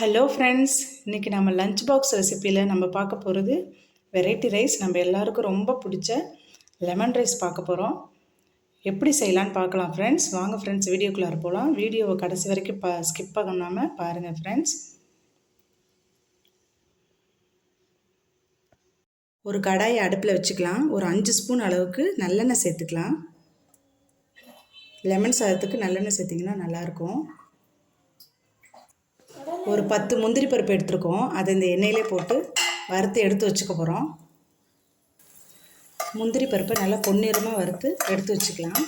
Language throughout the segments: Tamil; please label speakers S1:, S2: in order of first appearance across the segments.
S1: ஹலோ ஃப்ரெண்ட்ஸ், இன்றைக்கி நம்ம லஞ்ச் பாக்ஸ் ரெசிப்பியில் நம்ம பார்க்க போகிறது வெரைட்டி ரைஸ். நம்ம எல்லாருக்கும் ரொம்ப பிடிச்ச லெமன் ரைஸ் பார்க்க போகிறோம். எப்படி செய்யலான்னு பார்க்கலாம் ஃப்ரெண்ட்ஸ். வாங்க ஃப்ரெண்ட்ஸ், வீடியோக்குள்ளார போகலாம். வீடியோவை கடைசி வரைக்கும் ஸ்கிப் பண்ணாமல் பாருங்கள் ஃப்ரெண்ட்ஸ். ஒரு கடாயை அடுப்பில் வச்சுக்கலாம். ஒரு 5 ஸ்பூன் அளவுக்கு நல்லெண்ணெய் சேர்த்துக்கலாம். லெமன் சாதத்துக்கு நல்லெண்ணெய் சேர்த்திங்கன்னா நல்லாயிருக்கும். ஒரு 10 முந்திரி பருப்பு எடுத்துருக்கோம். அதை இந்த எண்ணெயிலே போட்டு வறுத்து எடுத்து வச்சுக்க போகிறோம். முந்திரி பருப்பை நல்லா பொன்னிறமாக வறுத்து எடுத்து வச்சுக்கலாம்.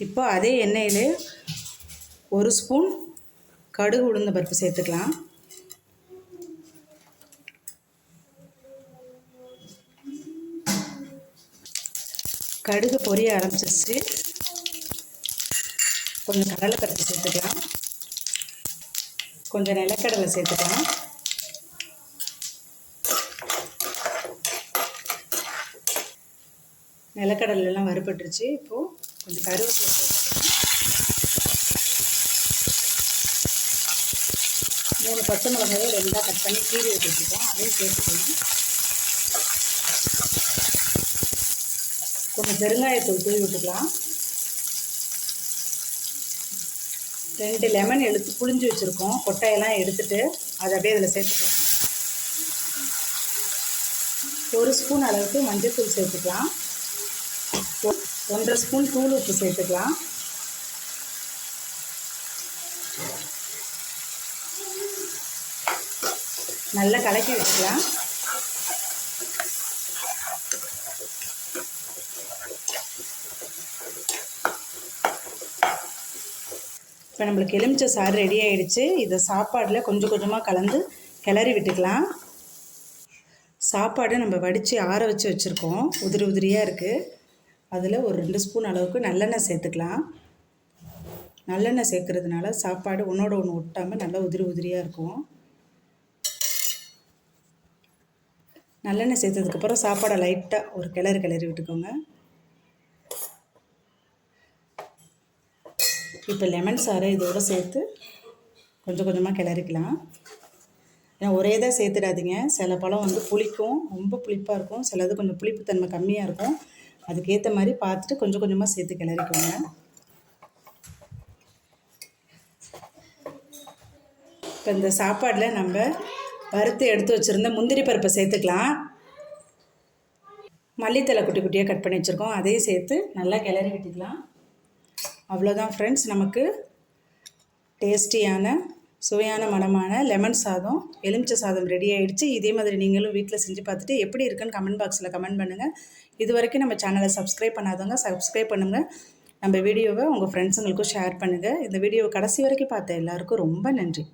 S1: இப்போ அதே எண்ணெயிலே 1 ஸ்பூன் கடுகு உளுந்த பருப்பு சேர்த்துக்கலாம். கடுகு பொரிய ஆரம்பிச்சிருச்சு. கொஞ்சம் கடலைப்பருப்பு சேர்த்துக்கலாம். கொஞ்சம் நிலக்கடலை சேர்த்துக்கலாம். நிலக்கடலைலாம் வறுபட்டுருச்சு. இப்போது கொஞ்சம் கருவேப்பிலை சேர்த்துக்கலாம். 3 பச்சை மிளகாயை 2ஆக கட் பண்ணி கீறி வச்சுருக்கோம். அதையும் சேர்த்துக்கலாம். கொஞ்சம் பெருங்காயத்தூள் தூவி விட்டுக்கலாம். 2 லெமன் எடுத்து புளிஞ்சு வச்சுருக்கோம். கொட்டையெல்லாம் எடுத்துகிட்டு அதை அப்படியே இதில் சேர்த்துக்கலாம். 1 ஸ்பூன் அளவுக்கு மஞ்சள்தூள் சேர்த்துக்கலாம். 1.5 ஸ்பூன் தூள் உப்பு சேர்த்துக்கலாம். நல்லா கலக்கி வச்சுக்கலாம். இப்போ நம்மளுக்கு எலுமிச்சை சாறு ரெடி ஆகிடுச்சு. இதை சாப்பாடில் கொஞ்சம் கொஞ்சமாக கலந்து கிளறி விட்டுக்கலாம். சாப்பாடு நம்ம வடித்து ஆற வச்சு வச்சுருக்கோம். உதிரி உதிரியாக இருக்குது. அதில் ஒரு 2 ஸ்பூன் அளவுக்கு நல்லெண்ணெய் சேர்த்துக்கலாம். நல்லெண்ணெய் சேர்க்குறதுனால சாப்பாடு ஒன்றோட ஒன்று ஒட்டாமல் நல்லா உதிரி உதிரியாக இருக்கும். நல்லெண்ணெய் சேர்த்ததுக்கப்புறம் சாப்பாடை லைட்டாக ஒரு கிளறி விட்டுக்கோங்க. இப்போ லெமன் சாறை இதோடு சேர்த்து கொஞ்சம் கொஞ்சமாக கிளறிக்கலாம். ஏன்னா ஒரே தான் சேர்த்துடாதீங்க. சில பழம் வந்து புளிக்கும், ரொம்ப புளிப்பாக இருக்கும். சிலது கொஞ்சம் புளிப்புத்தன்மை கம்மியாக இருக்கும். அதுக்கேற்ற மாதிரி பார்த்துட்டு கொஞ்சம் கொஞ்சமாக சேர்த்து கிளறிக்கோங்க. இப்போ இந்த சாப்பாடில் நம்ம வறுத்து எடுத்து வச்சுருந்த முந்திரி பருப்பை சேர்த்துக்கலாம். மல்லித்தலை குட்டி குட்டியாக கட் பண்ணி வச்சுருக்கோம். அதையும் சேர்த்து நல்லா கிளறி விட்டுக்கலாம். அவ்வளோதான் ஃப்ரெண்ட்ஸ், நமக்கு டேஸ்டியான சுவையான மணமான லெமன் சாதம், எலுமிச்சை சாதம் ரெடி ஆகிடுச்சு. இதே மாதிரி நீங்களும் வீட்டில் செஞ்சு பார்த்துட்டு எப்படி இருக்குன்னு கமெண்ட் பாக்ஸில் கமெண்ட் பண்ணுங்கள். இது வரைக்கும் நம்ம சேனலை சப்ஸ்கிரைப் பண்ணாதவங்க சப்ஸ்கிரைப் பண்ணுங்கள். நம்ம வீடியோவை உங்கள் ஃப்ரெண்ட்ஸுங்களுக்கும் ஷேர் பண்ணுங்கள். இந்த வீடியோவை கடைசி வரைக்கும் பார்த்த எல்லாருக்கும் ரொம்ப நன்றி.